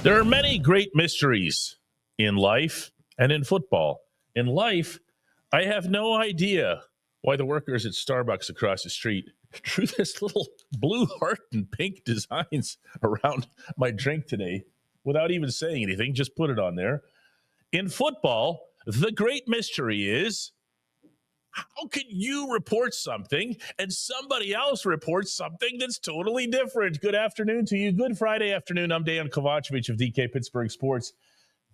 There are many great mysteries in life and in football. In life, I have no idea why the workers at Starbucks across the street drew this little blue heart and pink designs around my drink today without even saying anything, just put it on there. In football, the great mystery is, how can you report something and somebody else reports something that's totally different? Good afternoon to you. Good Friday afternoon. I'm Dejan Kovacevic of DK Pittsburgh Sports.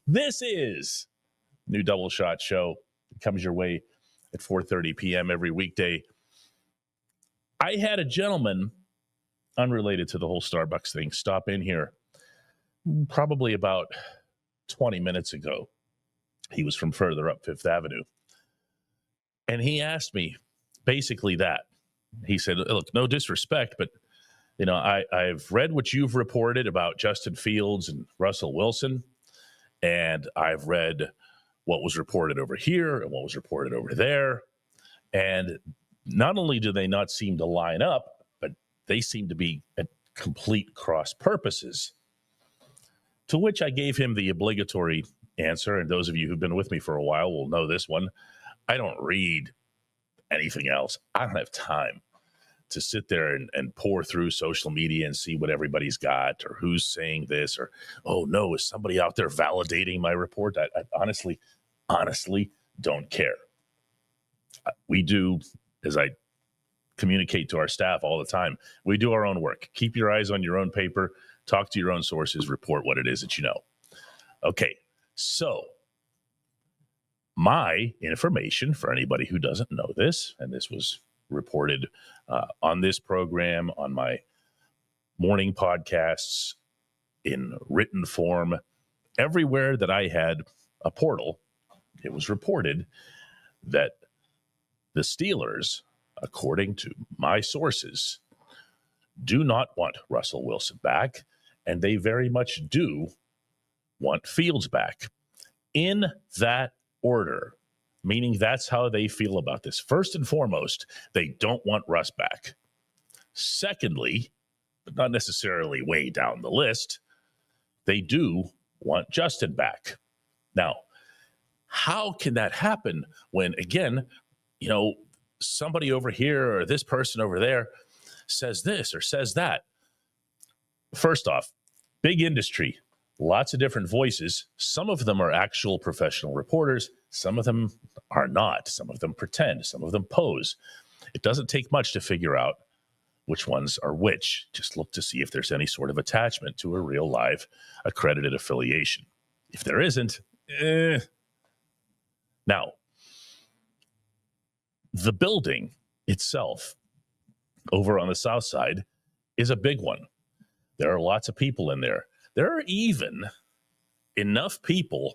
This is New Double Shot Show. It comes your way at 4:30 p.m. every weekday. I had a gentleman, unrelated to the whole Starbucks thing, stop in here probably about 20 minutes ago. He was from further up Fifth Avenue. And he asked me basically that. He said, look, no disrespect, but you know, I've read what you've reported about Justin Fields and Russell Wilson, and I've read what was reported over here and what was reported over there. And not only do they not seem to line up, but they seem to be at complete cross purposes. To which I gave him the obligatory answer, and those of you who've been with me for a while will know this one. I don't read anything else. I don't have time to sit there and pour through social media and see what everybody's got or who's saying this or, oh, no, is somebody out there validating my report? I honestly don't care. We do, as I communicate to our staff all the time, we do our own work. Keep your eyes on your own paper, talk to your own sources, report what it is that you know. Okay, so my information, for anybody who doesn't know this, and this was reported on this program, on my morning podcasts, in written form, everywhere that I had a portal, it was reported that the Steelers, according to my sources, do not want Russell Wilson back, and they very much do want Fields back. In that order, meaning that's how they feel about this. First and foremost, they don't want Russ back. Secondly, but not necessarily way down the list, they do want Justin back. Now, how can that happen when, again, you know, somebody over here or this person over there says this or says that? First off, big industry. Lots of different voices. Some of them are actual professional reporters. Some of them are not. Some of them pretend. Some of them pose. It doesn't take much to figure out which ones are which. Just look to see if there's any sort of attachment to a real live accredited affiliation. If there isn't, Now, the building itself over on the south side is a big one. There are lots of people in there. There are even enough people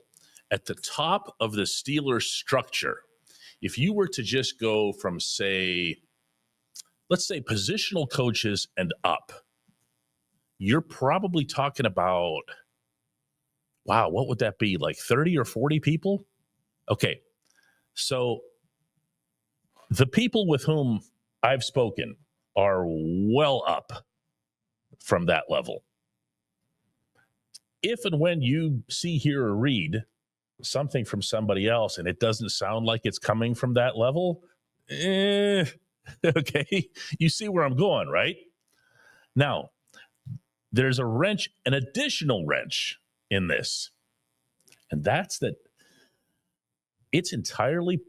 at the top of the Steelers structure. If you were to just go from, let's say positional coaches and up, you're probably talking about, wow, what would that be? Like 30 or 40 people? Okay. So the people with whom I've spoken are well up from that level. If and when you see, hear, or read something from somebody else and it doesn't sound like it's coming from that level, okay, you see where I'm going, right? Now, there's an additional wrench in this, and that's that it's entirely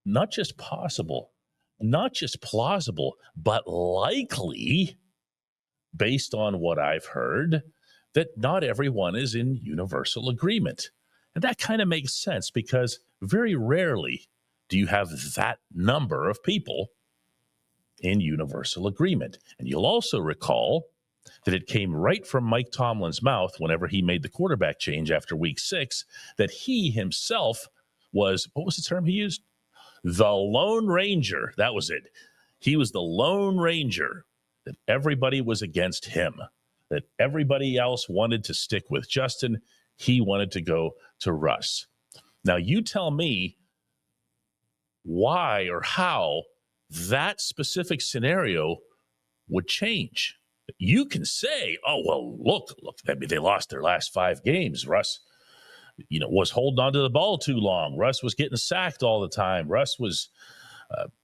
not just possible, not just plausible, but likely, based on what I've heard, that not everyone is in universal agreement. And that kind of makes sense because very rarely do you have that number of people in universal agreement. And you'll also recall that it came right from Mike Tomlin's mouth whenever he made the quarterback change after week 6, that he himself was, what was the term he used? The Lone Ranger. That was it. He was the Lone Ranger, that everybody was against him, that everybody else wanted to stick with Justin. He wanted to go to Russ. Now, you tell me why or how that specific scenario would change. You can say, oh, well, look, maybe they lost their last 5 games. Russ, was holding on to the ball too long. Russ was getting sacked all the time. Russ was,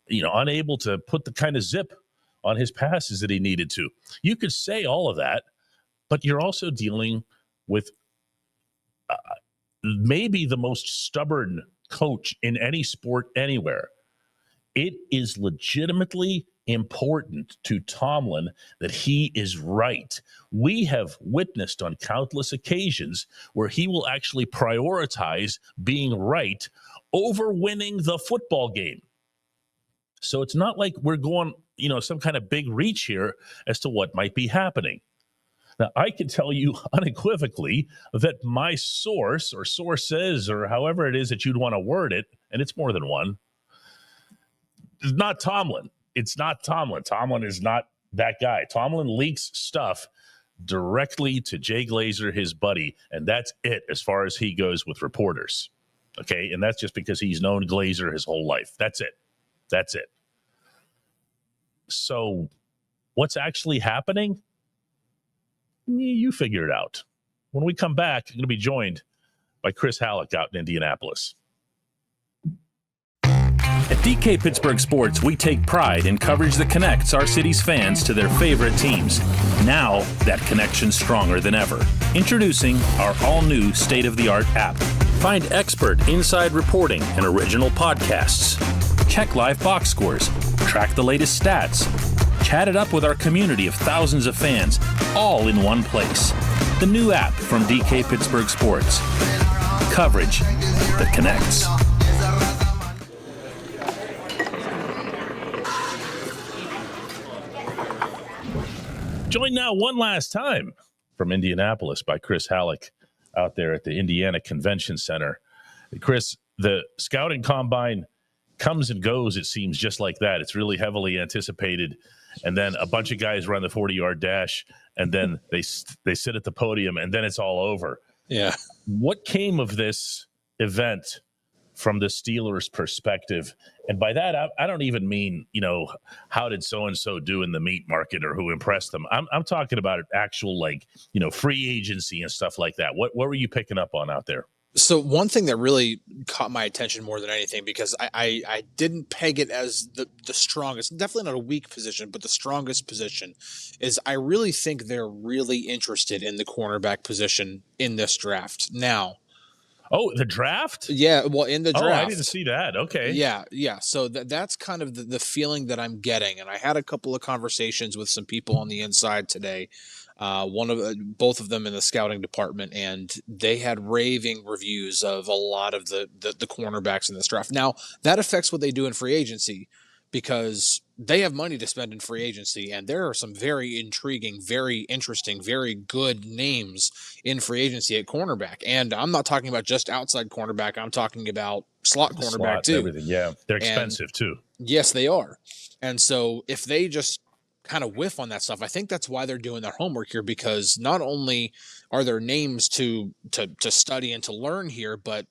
unable to put the kind of zip on his passes that he needed to. You could say all of that, but you're also dealing with maybe the most stubborn coach in any sport anywhere. It is legitimately important to Tomlin that he is right. We have witnessed on countless occasions where he will actually prioritize being right over winning the football game. So it's not like we're going, some kind of big reach here as to what might be happening. Now, I can tell you unequivocally that my source or sources or however it is that you'd want to word it, and it's more than one, is not Tomlin. It's not Tomlin. Tomlin is not that guy. Tomlin leaks stuff directly to Jay Glazer, his buddy, and that's it as far as he goes with reporters. Okay, and that's just because he's known Glazer his whole life. That's it. So what's actually happening? You figure it out. When we come back, I'm going to be joined by Chris Halleck out in Indianapolis. At DK Pittsburgh Sports, we take pride in coverage that connects our city's fans to their favorite teams. Now, that connection's stronger than ever. Introducing our all-new state-of-the-art app. Find expert inside reporting and original podcasts. Check live box scores. Track the latest stats. Chat it up with our community of thousands of fans, all in one place. The new app from DK Pittsburgh Sports. Coverage that connects. Joined now one last time from Indianapolis by Chris Halleck out there at the Indiana Convention Center. Chris, the scouting combine comes and goes, it seems, just like that. It's really heavily anticipated. And then a bunch of guys run the 40-yard dash, and then they sit at the podium, and then it's all over. Yeah. What came of this event from the Steelers' perspective? And by that, I don't even mean, how did so-and-so do in the meat market or who impressed them. I'm talking about actual, free agency and stuff like that. What were you picking up on out there? So one thing that really caught my attention more than anything, because I didn't peg it as the strongest, definitely not a weak position, but the strongest position, is I really think they're really interested in the cornerback position in this draft. Now, oh, the draft? Yeah, well, in the draft. Oh, I didn't see that. Okay. Yeah. So that's kind of the feeling that I'm getting. And I had a couple of conversations with some people on the inside today, both of them in the scouting department, and they had raving reviews of a lot of the cornerbacks in this draft. Now, that affects what they do in free agency, because they have money to spend in free agency, and there are some very intriguing, very interesting, very good names in free agency at cornerback. And I'm not talking about just outside cornerback. I'm talking about slot cornerback too. Everything, yeah. They're expensive too. Yes, they are. And so if they just kind of whiff on that stuff, I think that's why they're doing their homework here, because not only are there names to study and to learn here, but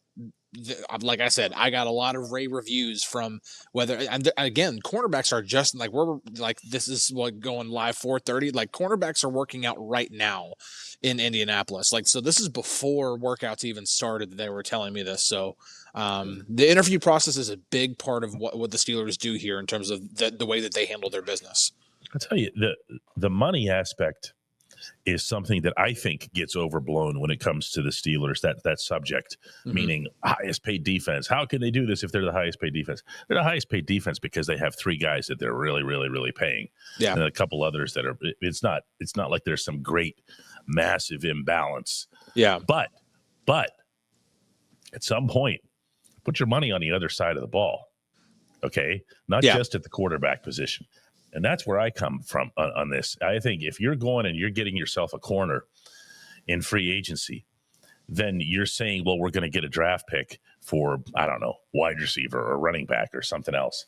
like I said, I got a lot of rave reviews from whether, and again, cornerbacks are just this is what going live 4:30. Like, cornerbacks are working out right now in Indianapolis. So this is before workouts even started that they were telling me this. So the interview process is a big part of what the Steelers do here in terms of the way that they handle their business. I'll tell you, the money aspect is something that I think gets overblown when it comes to the Steelers, that subject, meaning highest paid defense. How can they do this if they're the highest paid defense? They're the highest paid defense because they have 3 guys that they're really, really, really paying. Yeah. And a couple others that are, it's not like there's some great massive imbalance. Yeah. But at some point, put your money on the other side of the ball. Okay. Not just at the quarterback position. And that's where I come from on this. I think if you're going and you're getting yourself a corner in free agency, then you're saying, well, we're going to get a draft pick for, I don't know, wide receiver or running back or something else.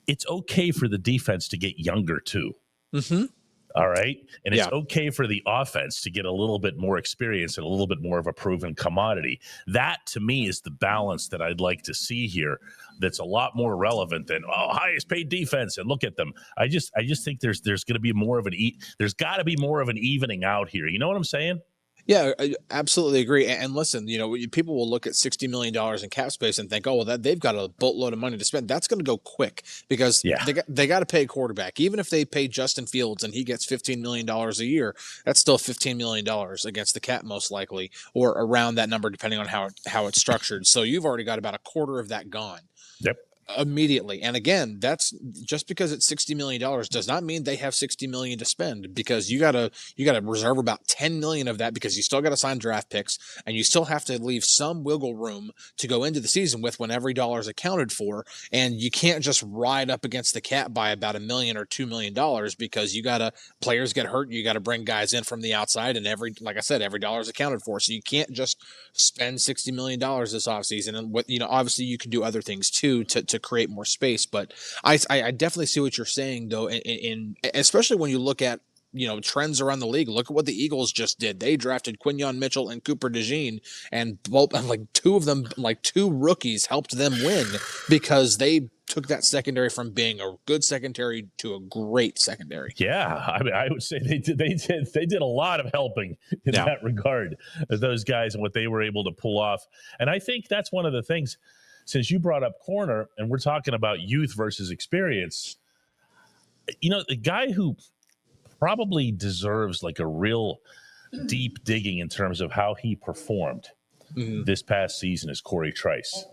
It's okay for the defense to get younger too. All right. And it's Yeah. okay for the offense to get a little bit more experience and a little bit more of a proven commodity. That, to me, is the balance that I'd like to see here. That's a lot more relevant than highest paid defense and look at them. I just think there's going to be more of there's got to be more of an evening out here. You know what I'm saying? Yeah, I absolutely agree. And listen, people will look at $60 million in cap space and think, oh, well, they've got a boatload of money to spend. That's going to go quick because they got to pay a quarterback. Even if they pay Justin Fields and he gets $15 million a year, that's still $15 million against the cap, most likely, or around that number, depending on how it's structured. So you've already got about a quarter of that gone. Yep. Immediately. And again, that's just because it's $60 million does not mean they have $60 million to spend, because you gotta reserve about $10 million of that, because you still got to sign draft picks and you still have to leave some wiggle room to go into the season with when every dollar is accounted for. And you can't just ride up against the cap by about $1 million or $2 million, because players get hurt. You got to bring guys in from the outside, and like I said, every dollar is accounted for. So you can't just spend $60 million this offseason. And obviously you can do other things too to create more space. But I definitely see what you're saying, though, in especially when you look at trends around the league. Look at what the Eagles just did. They drafted Quinyon Mitchell and Cooper DeJean, and both, like two of them, like two rookies, helped them win because they took that secondary from being a good secondary to a great secondary. Yeah, I mean, I would say they did a lot of helping in that regard, those guys, and what they were able to pull off. And I think that's one of the things, since you brought up corner and we're talking about youth versus experience, the guy who probably deserves like a real deep digging in terms of how he performed this past season is Corey Trice.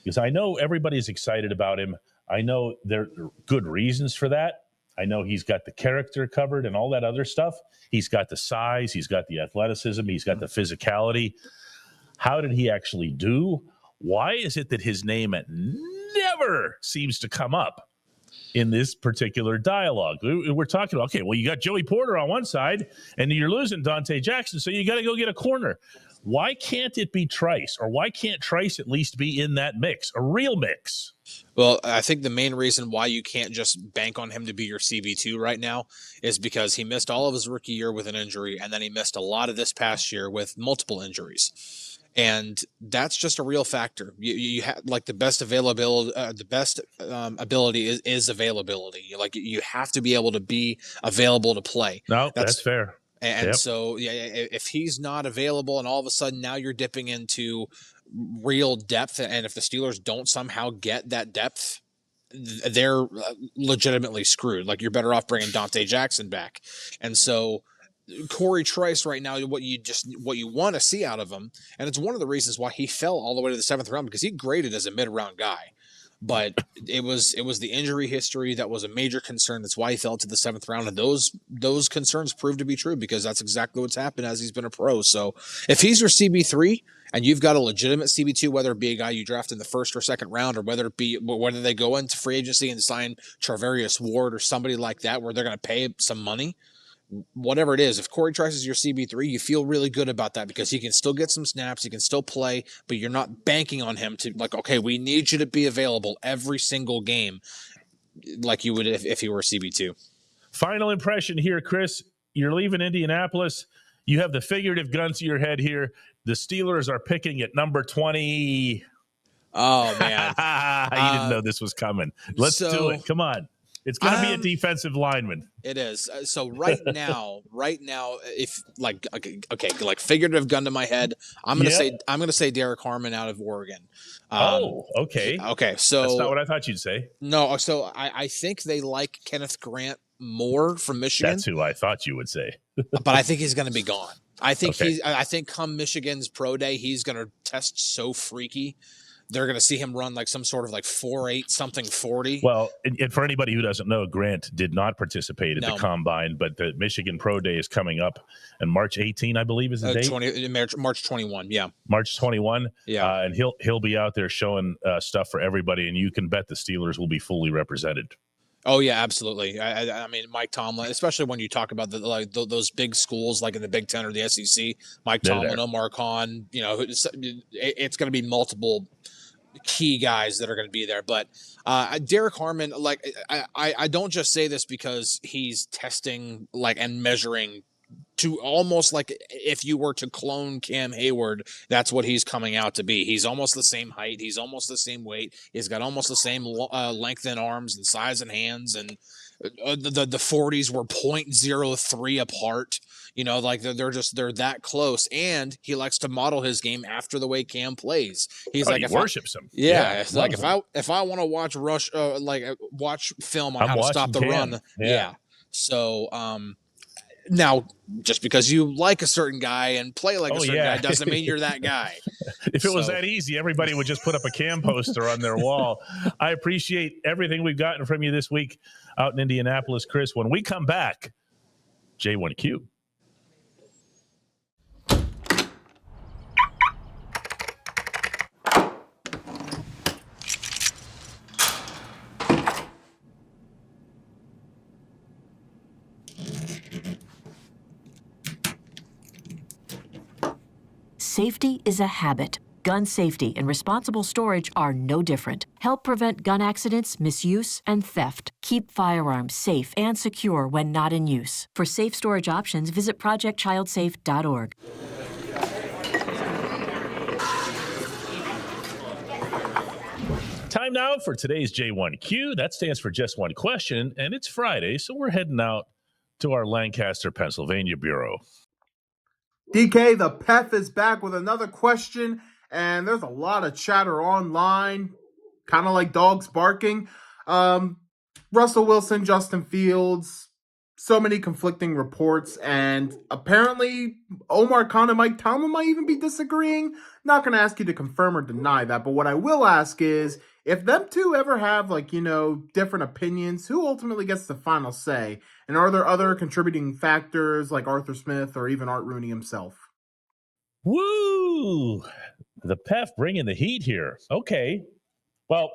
Because I know everybody's excited about him. I know there are good reasons for that. I know he's got the character covered and all that other stuff. He's got the size. He's got the athleticism. He's got the physicality. How did he actually do? Why is it that his name never seems to come up in this particular dialogue? We're talking about, okay, well, you got Joey Porter on one side, and you're losing Dante Jackson, so you got to go get a corner. Why can't it be Trice? Or why can't Trice at least be in that mix, a real mix? Well, I think the main reason why you can't just bank on him to be your CB2 right now is because he missed all of his rookie year with an injury, and then he missed a lot of this past year with multiple injuries. And that's just a real factor. You have like the best availability, ability is availability. Like you have to be able to be available to play. No, that's fair. And so, if he's not available, and all of a sudden now you're dipping into real depth, and if the Steelers don't somehow get that depth, they're legitimately screwed. Like you're better off bringing Dante Jackson back. And so Corey Trice right now, what you want to see out of him, and it's one of the reasons why he fell all the way to the 7th round, because he graded as a mid-round guy, but it was the injury history that was a major concern. That's why he fell to the 7th round, and those concerns proved to be true, because that's exactly what's happened as he's been a pro. So if he's your CB3 and you've got a legitimate CB2, whether it be a guy you draft in the 1st or 2nd round, or whether they go into free agency and sign Charvarius Ward or somebody like that, where they're going to pay some money, whatever it is, if Corey Trice is your CB3, you feel really good about that, because he can still get some snaps, he can still play, but you're not banking on him to, like, okay, we need you to be available every single game like you would if he were a CB2. Final impression here, Chris. You're leaving Indianapolis. You have the figurative gun to your head here. The Steelers are picking at number 20. Oh, man. You didn't know this was coming. Let's do it. Come on. It's going to be a defensive lineman. It is. So right now, if like, okay, like figurative gun to my head, I'm going to say Derek Harmon out of Oregon. Okay. Okay. So that's not what I thought you'd say. No. So I think they like Kenneth Grant more from Michigan. That's who I thought you would say. But I think he's going to be gone. I think come Michigan's pro day, he's going to test so freaky. They're going to see him run like some sort of like 4.8 something 40. Well, and for anybody who doesn't know, Grant did not participate at the Combine, but the Michigan Pro Day is coming up, and March 18, I believe, is the date. March 21, yeah. March 21, yeah. And he'll be out there showing stuff for everybody, and you can bet the Steelers will be fully represented. Oh yeah, absolutely. I mean, Mike Tomlin, especially when you talk about those big schools like in the Big Ten or the SEC, Mike Tomlin, Omar Khan, it's going to be multiple key guys that are going to be there. But Derek Harmon, like I don't just say this because he's testing like and measuring to almost like if you were to clone Cam Hayward, that's what he's coming out to be. He's almost the same height. He's almost the same weight. He's got almost the same length in arms and size in hands. And the 40s were 0.03 apart. You know, like they're that close. And he likes to model his game after the way Cam plays. He's like, he worships him. Yeah, it's like if I want to watch watch film on how to stop the run. Yeah. So, now, just because you like a certain guy and play like a certain guy doesn't mean you're that guy. If it was that easy, everybody would just put up a Cam poster on their wall. I appreciate everything we've gotten from you this week out in Indianapolis, Chris. When we come back, J1Q. Safety is a habit. Gun safety and responsible storage are no different. Help prevent gun accidents, misuse, and theft. Keep firearms safe and secure when not in use. For safe storage options, visit projectchildsafe.org. Time now for today's J1Q. That stands for Just One Question, and it's Friday, so we're heading out to our Lancaster, Pennsylvania bureau. DK, the PEF is back with another question, and there's a lot of chatter online, kind of like dogs barking. Russell Wilson, Justin Fields, so many conflicting reports, and apparently Omar Khan and Mike Tomlin might even be disagreeing. Not going to ask you to confirm or deny that, but what I will ask is, if them two ever have, different opinions, who ultimately gets the final say? And are there other contributing factors like Arthur Smith or even Art Rooney himself? Woo! The PEF bringing the heat here. Okay. Well,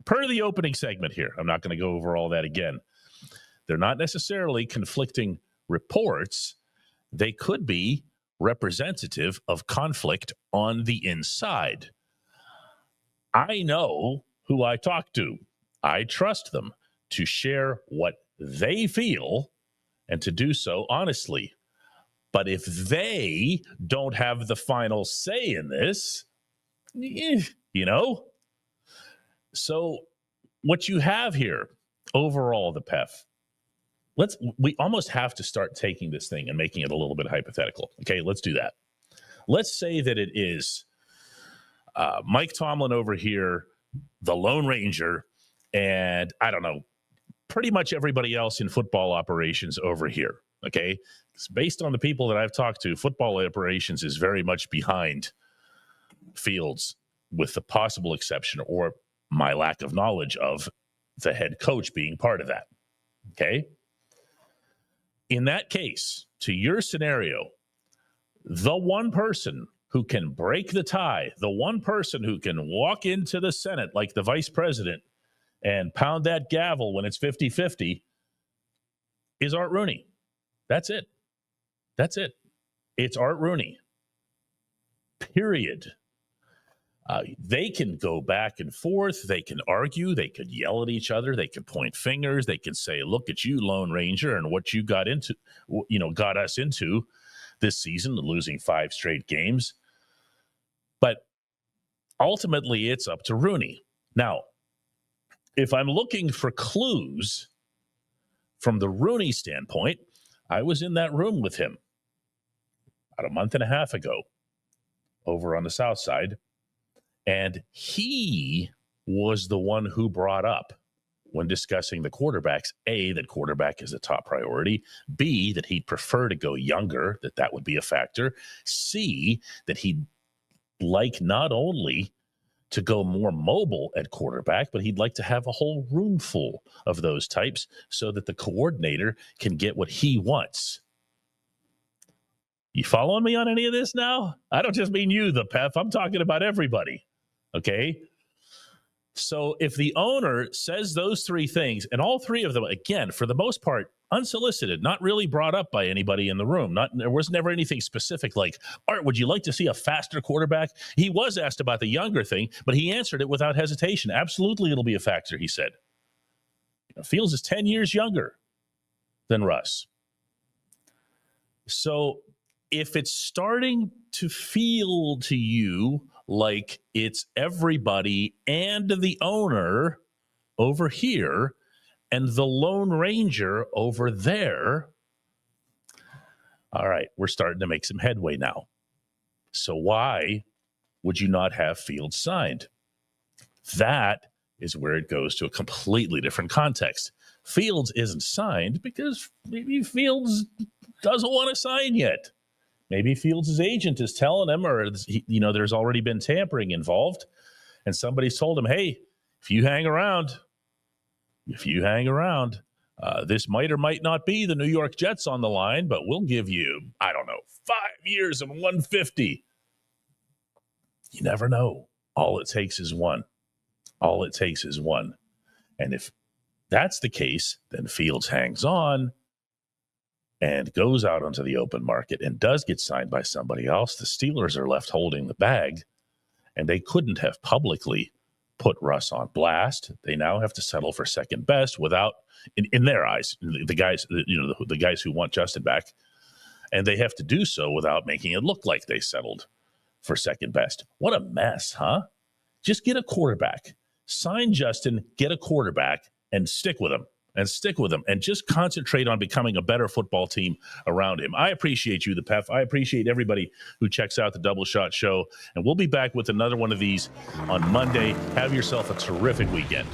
per the opening segment here, I'm not going to go over all that again. They're not necessarily conflicting reports. They could be representative of conflict on the inside. I know who I talk to. I trust them to share what they feel and to do so honestly. But if they don't have the final say in this, So what you have here, overall, the PEF, we almost have to start taking this thing and making it a little bit hypothetical. Okay, let's do that. Let's say that it is Mike Tomlin over here, the Lone Ranger, and I don't know, pretty much everybody else in football operations over here. Okay, it's based on the people that I've talked to, football operations is very much behind Fields, with the possible exception or my lack of knowledge of the head coach being part of that. Okay. In that case, to your scenario, the one person who can break the tie, the one person who can walk into the Senate like the vice president and pound that gavel when it's 50-50 is Art Rooney. That's it. That's it. It's Art Rooney. Period. They can go back and forth. They can argue. They could yell at each other. They could point fingers. They could say, look at you, Lone Ranger, and what you got us into this season, losing 5 straight games. But ultimately, it's up to Rooney. Now, if I'm looking for clues from the Rooney standpoint, I was in that room with him about a month and a half ago over on the South Side. And he was the one who brought up, when discussing the quarterbacks, A, that quarterback is a top priority, B, that he'd prefer to go younger, that would be a factor, C, that he'd like not only to go more mobile at quarterback, but he'd like to have a whole room full of those types so that the coordinator can get what he wants. You following me on any of this now? I don't just mean you, the PEF. I'm talking about everybody. Okay? So if the owner says those three things, and all three of them, again, for the most part, unsolicited, not really brought up by anybody in the room. There was never anything specific like, Art, would you like to see a faster quarterback? He was asked about the younger thing, but he answered it without hesitation. Absolutely, it'll be a factor, he said. Fields is 10 years younger than Russ. So if it's starting to feel to you like it's everybody and the owner over here and the Lone Ranger over there, all right, we're starting to make some headway now. So why would you not have Fields signed? That is where it goes to a completely different context. Fields isn't signed because maybe Fields doesn't want to sign yet. Maybe Fields' agent is telling him, or there's already been tampering involved, and somebody's told him, hey, if you hang around, this might or might not be the New York Jets on the line, but we'll give you, 5 years and $150. You never know. All it takes is one. And if that's the case, then Fields hangs on and goes out onto the open market and does get signed by somebody else. The Steelers are left holding the bag, and they couldn't have publicly put Russ on blast. They now have to settle for second best without, in their eyes, the guys who want Justin back, and they have to do so without making it look like they settled for second best. What a mess, huh? Just get a quarterback. Sign Justin, get a quarterback, and stick with him. And just concentrate on becoming a better football team around him. I appreciate you, the PEF. I appreciate everybody who checks out the Double Shot Show. And we'll be back with another one of these on Monday. Have yourself a terrific weekend.